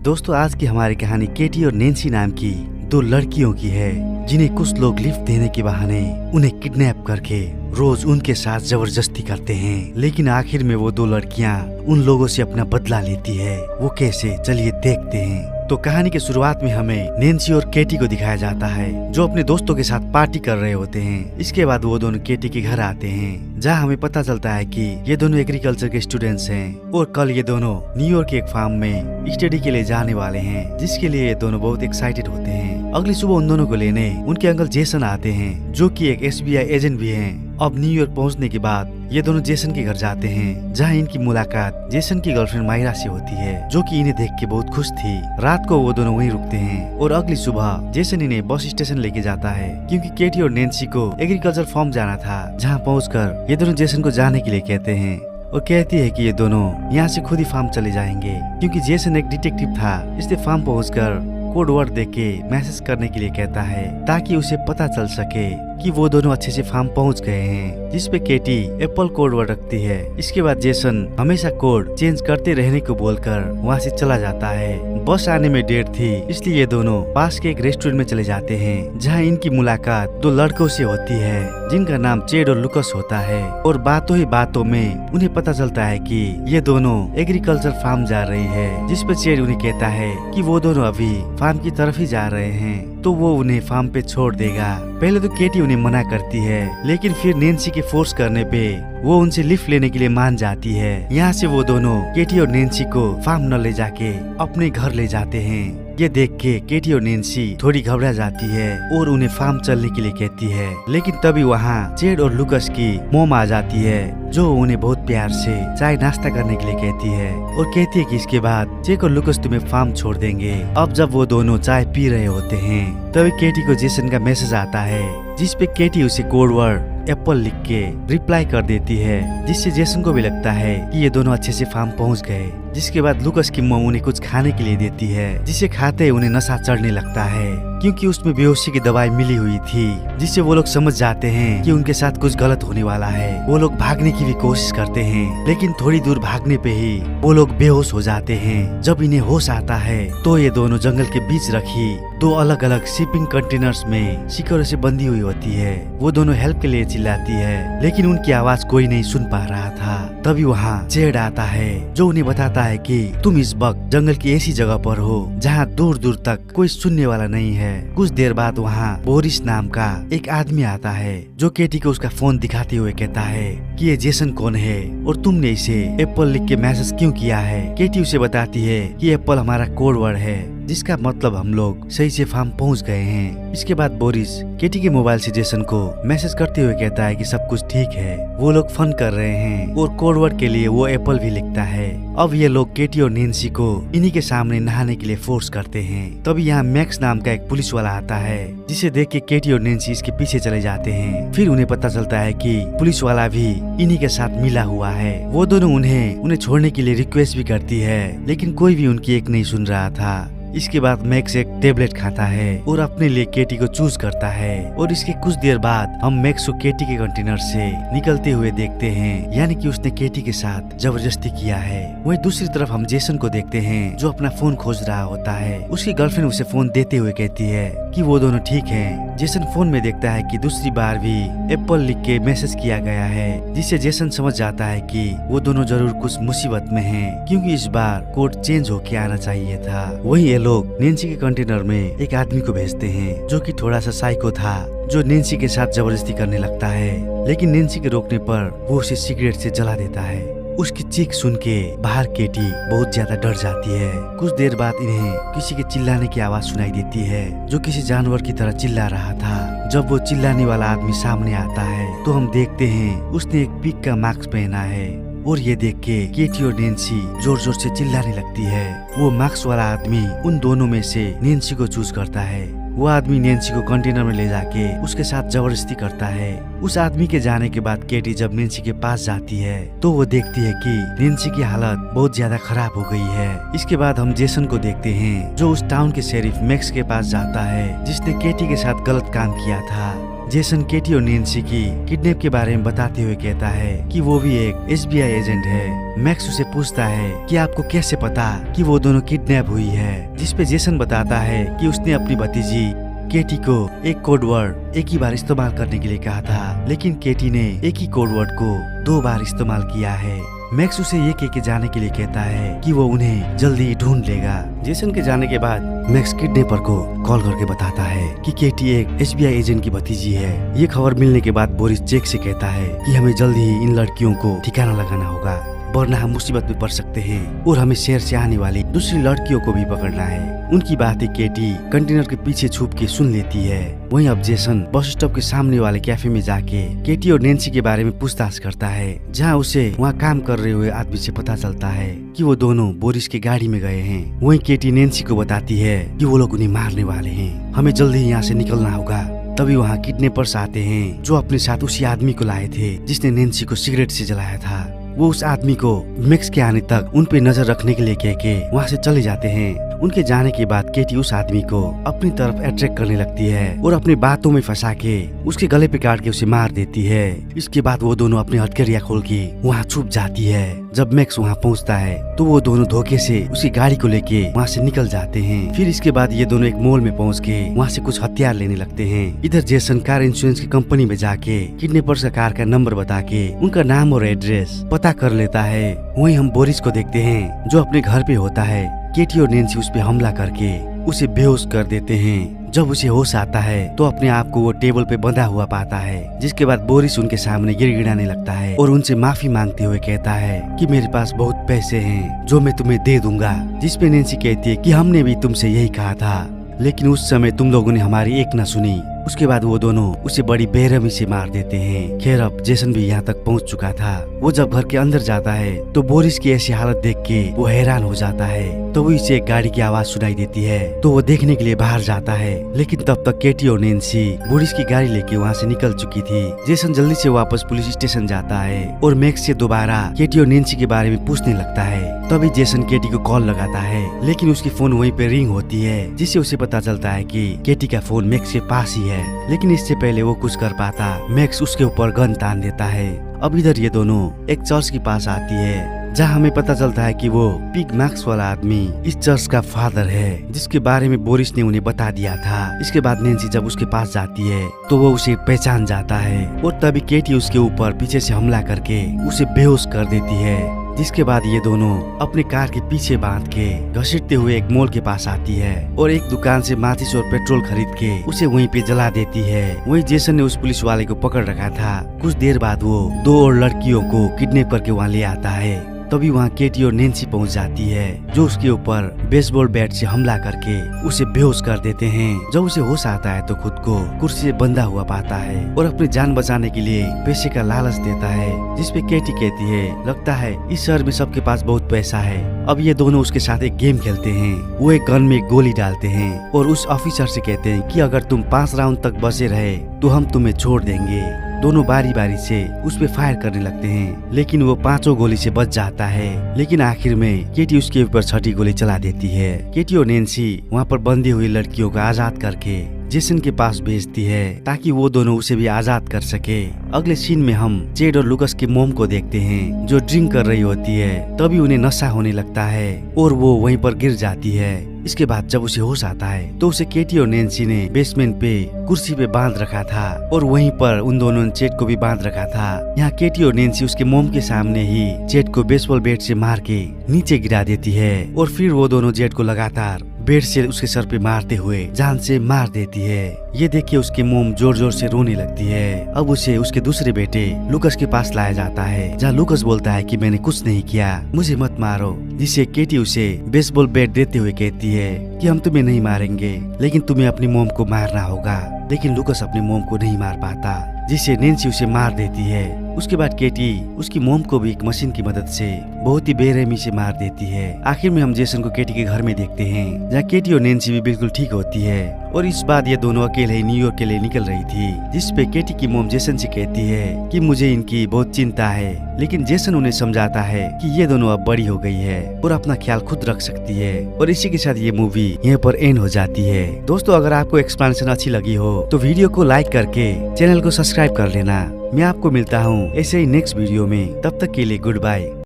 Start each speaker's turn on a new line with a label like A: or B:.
A: दोस्तों, आज की हमारी कहानी केटी और नैन्सी नाम की दो लड़कियों की है, जिन्हें कुछ लोग लिफ्ट देने के बहाने उन्हें किडनैप करके रोज उनके साथ जबरदस्ती करते हैं। लेकिन आखिर में वो दो लड़कियां उन लोगों से अपना बदला लेती है। वो कैसे, चलिए देखते हैं। तो कहानी के शुरुआत में हमें नैन्सी और केटी को दिखाया जाता है, जो अपने दोस्तों के साथ पार्टी कर रहे होते हैं। इसके बाद वो दोनों केटी के घर आते हैं, जहाँ हमें पता चलता है कि ये दोनों एग्रीकल्चर के स्टूडेंट्स हैं और कल ये दोनों न्यूयॉर्क के एक फार्म में स्टडी के लिए जाने वाले हैं, जिसके लिए ये दोनों बहुत एक्साइटेड होते हैं। अगली सुबह उन दोनों को लेने उनके अंकल जेसन आते हैं, जो कि एक SBI एजेंट भी हैं। अब न्यूयॉर्क पहुंचने के बाद ये दोनों जेसन के घर जाते हैं, जहां इनकी मुलाकात जेसन की गर्लफ्रेंड मायरा से होती है, जो कि इन्हें देख के बहुत खुश थी। रात को वो दोनों वहीं रुकते हैं और अगली सुबह जेसन इन्हें बस स्टेशन लेके जाता है, क्योंकि केटी और नैन्सी को एग्रीकल्चर फार्म जाना था। जहां पहुंचकर ये दोनों जेसन को जाने के लिए कहते हैं और कहती है कि ये दोनों यहाँ से खुद ही फार्म चले जाएंगे, क्योंकि जेसन एक डिटेक्टिव था। इसलिए फार्म पहुंचकर कोड वर्ड देके मैसेज करने के लिए कहता है, ताकि उसे पता चल सके कि वो दोनों अच्छे से फार्म पहुंच गए हैं, जिसपे केटी एप्पल कोड वर्ड रखती है। इसके बाद जेसन हमेशा कोड चेंज करते रहने को बोलकर वहाँ से चला जाता है। बस आने में देर थी, इसलिए ये दोनों पास के एक रेस्टोरेंट में चले जाते हैं, जहाँ इनकी मुलाकात दो लड़कों से होती है, जिनका नाम चेड और लुकस होता है। और बातों ही बातों में उन्हें पता चलता है कि ये दोनों एग्रीकल्चर फार्म जा रही है, जिसपे चेड उन्हें कहता है कि वो दोनों अभी फार्म की तरफ ही जा रहे हैं, तो वो उन्हें फार्म पे छोड़ देगा। पहले तो केटी उन्हें मना करती है, लेकिन फिर नैन्सी के फोर्स करने पे वो उनसे लिफ्ट लेने के लिए मान जाती है। यहाँ से वो दोनों केटी और नैन्सी को फार्म न ले जाके अपने घर ले जाते हैं। ये देख के केटी और नैन्सी थोड़ी घबरा जाती है और उन्हें फार्म चलने के लिए कहती है। लेकिन तभी वहाँ चेड और लुकस की मॉम आ जाती है, जो उन्हें बहुत प्यार से चाय नाश्ता करने के लिए कहती है और कहती है कि इसके बाद चेड और लुकस तुम्हें फार्म छोड़ देंगे। अब जब वो दोनों चाय पी रहे होते हैं, तभी केटी को जेसन का मैसेज आता है, जिसपे केटी उसे कोड वर्ड एप्पल लिख के रिप्लाई कर देती है, जिससे जेसन को भी लगता है कि ये दोनों अच्छे से फार्म पहुंच गए। जिसके बाद लुकस की मॉम उन्हें कुछ खाने के लिए देती है, जिसे खाते ही उन्हें नशा चढ़ने लगता है, क्योंकि उसमें बेहोशी की दवाई मिली हुई थी, जिससे वो लोग समझ जाते हैं कि उनके साथ कुछ गलत होने वाला है। वो लोग भागने की भी कोशिश करते हैं, लेकिन थोड़ी दूर भागने पे ही वो लोग बेहोश हो जाते हैं। जब इन्हें होश आता है, तो ये दोनों जंगल के बीच रखी दो अलग अलग शिपिंग कंटेनर्स में शिकड़ों से बंधी हुई होती है। वो दोनों हेल्प के लिए चिल्लाती है, लेकिन उनकी आवाज कोई नहीं सुन पा रहा था। तभी वहाँ चेड आता है, जो उन्हें बताता है कि तुम इस वक्त जंगल की ऐसी जगह पर हो जहाँ दूर दूर तक कोई सुनने वाला नहीं है। कुछ देर बाद वहाँ बोरिस नाम का एक आदमी आता है, जो केटी को उसका फोन दिखाते हुए कहता है कि ये जेसन कौन है और तुमने इसे एप्पल लिख के मैसेज क्यों किया है। केटी उसे बताती है कि एप्पल हमारा कोड वर्ड है, जिसका मतलब हम लोग सही से फार्म पहुंच गए हैं। इसके बाद बोरिस केटी के मोबाइल से जेसन को मैसेज करते हुए कहता है कि सब कुछ ठीक है, वो लोग फन कर रहे हैं, और कोड वर्ड के लिए वो एप्पल भी लिखता है। अब ये लोग केटी और नैन्सी को इन्हीं के सामने नहाने के लिए फोर्स करते हैं। तभी यहाँ मैक्स नाम का एक पुलिस वाला आता है, जिसे देख के केटी और नैन्सी इसके पीछे चले जाते हैं। फिर उन्हें पता चलता है कि पुलिस वाला भी इन्हीं के साथ मिला हुआ है। वो दोनों उन्हें छोड़ने के लिए रिक्वेस्ट भी करती है, लेकिन कोई भी उनकी एक नहीं सुन रहा था। इसके बाद मैक्स एक टेबलेट खाता है और अपने लिए केटी को चूज करता है, और इसके कुछ देर बाद हम मैक्स को केटी के कंटेनर से निकलते हुए देखते हैं, यानी कि उसने केटी के साथ जबरदस्ती किया है। वहीं दूसरी तरफ हम जेसन को देखते हैं, जो अपना फोन खोज रहा होता है। उसकी गर्लफ्रेंड उसे फोन देते हुए कहती है कि वो दोनों ठीक हैं। जेसन फोन में देखता है कि दूसरी बार भी एप्पल लिख के मैसेज किया गया है, जिससे जेसन समझ जाता है कि वो दोनों जरूर कुछ मुसीबत में हैं, क्योंकि इस बार कोड चेंज होके आना चाहिए था। वही लोग नैन्सी के कंटेनर में एक आदमी को भेजते हैं, जो कि थोड़ा सा साइको था, जो नैन्सी के साथ जबरदस्ती करने लगता है। लेकिन नैन्सी के रोकने पर वो उसे सिगरेट से जला देता है। उसकी चीख सुन के बाहर केटी बहुत ज्यादा डर जाती है। कुछ देर बाद इन्हें किसी के चिल्लाने की आवाज सुनाई देती है, जो किसी जानवर की तरह चिल्ला रहा था। जब वो चिल्लाने वाला आदमी सामने आता है, तो हम देखते हैं उसने एक पिग का मास्क पहना है, और ये देख के केटी और नैन्सी जोर जोर से चिल्लाने लगती है। वो मास्क वाला आदमी उन दोनों में से नैन्सी को चूज करता है। वो आदमी नैन्सी को कंटेनर में ले जाके उसके साथ जबरदस्ती करता है। उस आदमी के जाने के बाद केटी जब नैन्सी के पास जाती है, तो वो देखती है कि नैन्सी की हालत बहुत ज्यादा खराब हो गई है। इसके बाद हम जेसन को देखते हैं, जो उस टाउन के शेरिफ मैक्स के पास जाता है, जिसने केटी के साथ गलत काम किया था। जेसन केटी और नैन्सी की किडनैप के बारे में बताते हुए कहता है कि वो भी एक SBI एजेंट है। मैक्स उसे पूछता है कि आपको कैसे पता कि वो दोनों किडनैप हुई है, जिसपे जेसन बताता है कि उसने अपनी भतीजी केटी को एक कोड वर्ड एक ही बार इस्तेमाल करने के लिए कहा था, लेकिन केटी ने एक ही कोड वर्ड को 2 बार इस्तेमाल किया है। मैक्स उसे ये कह के जाने के लिए कहता है कि वो उन्हें जल्दी ढूंढ लेगा। जेसन के जाने के बाद मैक्स किडनैपर को कॉल करके बताता है कि केटी एक SBI एजेंट की भतीजी है। ये खबर मिलने के बाद बोरिस जैक से कहता है कि हमें जल्दी ही इन लड़कियों को ठिकाना लगाना होगा, वरना हम मुसीबत में पड़ सकते हैं और हमें शहर से आने वाली दूसरी लड़कियों को भी पकड़ना है। उनकी बातें केटी कंटेनर के पीछे छुप के सुन लेती है। वहीं अब जेसन बस स्टॉप के सामने वाले कैफे में जाके केटी और नैन्सी के बारे में पूछताछ करता है, जहां उसे वहां काम कर रहे हुए आदमी से पता चलता है कि वो दोनों बोरिस के गाड़ी में गए हैं। वहीं केटी नैन्सी को बताती है कि वो लोग उन्हें मारने वाले हैं, हमें जल्दी यहाँ से निकलना होगा। तभी वहाँ किडनैपर्स आते हैं जो अपने साथ उसी आदमी को लाए थे जिसने नैन्सी को सिगरेट से जलाया था। वो उस आदमी को मैक्स के आने तक उन पे नजर रखने के लिए कह के वहाँ से चले जाते हैं। उनके जाने के बाद केटी उस आदमी को अपनी तरफ अट्रैक्ट करने लगती है और अपनी बातों में फंसा के उसके गले पे काट के उसे मार देती है। इसके बाद वो दोनों अपनी हथकड़ियां खोल के वहाँ छुप जाती है। जब मैक्स वहाँ पहुँचता है तो वो दोनों धोखे से उसकी गाड़ी को लेके वहाँ से निकल जाते हैं। फिर इसके बाद ये दोनों एक मॉल में पहुँच के वहाँ से कुछ हथियार लेने लगते हैं। इधर जेसन कार इंश्योरेंस की कंपनी में जाके किडनैपर्स का कार का नंबर बता के उनका नाम और एड्रेस पता कर लेता है। वहीं हम बोरिस को देखते हैं जो अपने घर पे होता है। केटी और नैन्सी उस पे हमला करके उसे बेहोश कर देते हैं। जब उसे होश आता है तो अपने आप को वो टेबल पे बंधा हुआ पाता है, जिसके बाद बोरिस उनके सामने गिड़गिड़ाने लगता है और उनसे माफी मांगते हुए कहता है कि मेरे पास बहुत पैसे हैं जो मैं तुम्हें दे दूंगा। जिसपे नैन्सी कहती है कि हमने भी तुमसे यही कहा था, लेकिन उस समय तुम लोगों ने हमारी एक न सुनी। उसके बाद वो दोनों उसे बड़ी बेरहमी से मार देते हैं। खैर अब जेसन भी यहाँ तक पहुँच चुका था। वो जब घर के अंदर जाता है तो बोरिस की ऐसी हालत देख के वो हैरान हो जाता है। तो वो इसे एक गाड़ी की आवाज सुनाई देती है तो वो देखने के लिए बाहर जाता है, लेकिन तब तक केटी और नैन्सी बोरिस की गाड़ी लेके वहाँ से निकल चुकी थी। जेसन जल्दी से वापस पुलिस स्टेशन जाता है और मैक्स से दोबारा केटी और नैन्सी के बारे में पूछने लगता है। तभी जेसन केटी को कॉल लगाता है, लेकिन उसकी फोन वहीं पे रिंग होती है, जिससे उसे पता चलता है कि केटी का फोन मैक्स के पास ही है। लेकिन इससे पहले वो कुछ कर पाता, मैक्स उसके ऊपर गन तान देता है। अब इधर ये दोनों एक चर्च के पास आती है, जहाँ हमें पता चलता है कि वो पिग मैक्स वाला आदमी इस चर्च का फादर है, जिसके बारे में बोरिस ने उन्हें बता दिया था। इसके बाद नैन्सी जब उसके पास जाती है तो वो उसे पहचान जाता है और तभी केटी उसके ऊपर पीछे से हमला करके उसे बेहोश कर देती है। जिसके बाद ये दोनों अपने कार के पीछे बांध के घसीटते हुए एक मॉल के पास आती है और एक दुकान से माचिस और पेट्रोल खरीद के उसे वहीं पे जला देती है। वहीं जेसन ने उस पुलिस वाले को पकड़ रखा था। कुछ देर बाद वो 2 और लड़कियों को किडनैप करके वहाँ ले आता है। तभी वहाँ केटी और नैन्सी पहुँच जाती है, जो उसके ऊपर बेसबॉल बैट से हमला करके उसे बेहोश कर देते हैं। जब उसे होश आता है तो खुद को कुर्सी से बंधा हुआ पाता है और अपनी जान बचाने के लिए पैसे का लालच देता है। जिसपे केटी कहती है, लगता है इस शहर में सबके पास बहुत पैसा है। अब ये दोनों उसके साथ एक गेम खेलते हैं। वो एक गन में एक गोली डालते हैं और उस ऑफिसर से कहते हैं कि अगर तुम 5 राउंड तक बचे रहे तो हम तुम्हें छोड़ देंगे। दोनों बारी बारी से उस पे फायर करने लगते हैं, लेकिन वो 5 गोली से बच जाता है। लेकिन आखिर में केटी उसके ऊपर 6ठी गोली चला देती है। केटी और नैन्सी वहाँ पर बंधी हुई लड़कियों को आजाद करके जेसन के पास भेजती है ताकि वो दोनों उसे भी आजाद कर सके। अगले सीन में हम चेड और लुकस के मोम को देखते हैं जो ड्रिंक कर रही होती है। तभी उन्हें नशा होने लगता है और वो वहीं पर गिर जाती है। इसके बाद जब उसे होश आता है तो उसे केटी और नैन्सी ने बेसमेंट पे कुर्सी पे बांध रखा था और वहीं पर उन दोनों ने चेड को भी बांध रखा था। यहाँ केटी और नैन्सी उसके मोम के सामने ही चेड को बेसबॉल बैट से मार के नीचे गिरा देती है और फिर वो दोनों जेड को लगातार बेट से उसके सर पे मारते हुए जान से मार देती है। ये देख के उसकी मोम जोर जोर से रोने लगती है। अब उसे उसके दूसरे बेटे लुकस के पास लाया जाता है, जहाँ लुकस बोलता है कि मैंने कुछ नहीं किया, मुझे मत मारो। जिससे केटी उसे बेसबॉल बैट देते हुए कहती है कि हम तुम्हें नहीं मारेंगे, लेकिन तुम्हें अपनी मोम को मारना होगा। लेकिन लुकस अपनी मोम को नहीं मार पाता, जिसे नैन्सी उसे मार देती है। उसके बाद केटी उसकी मोम को भी एक मशीन की मदद से बहुत ही बेरहमी से मार देती है। आखिर में हम जेसन को केटी के घर में देखते हैं, जहाँ केटी और नैन्सी भी बिल्कुल ठीक होती है। और इस बार ये दोनों अकेले ही न्यूयॉर्क के लिए निकल रही थी, जिसपे केटी की मोम जेसन से कहती है कि मुझे इनकी बहुत चिंता है। लेकिन जेसन उन्हें समझाता है कि ये दोनों अब बड़ी हो गई है और अपना ख्याल खुद रख सकती है। और इसी के साथ ये मूवी यहाँ पर एंड हो जाती है। दोस्तों, अगर आपको एक्सप्लेनेशन अच्छी लगी हो तो वीडियो को लाइक करके चैनल को सब्सक्राइब कर लेना। मैं आपको मिलता हूँ ऐसे ही नेक्स्ट वीडियो में। तब तक के लिए गुड बाय।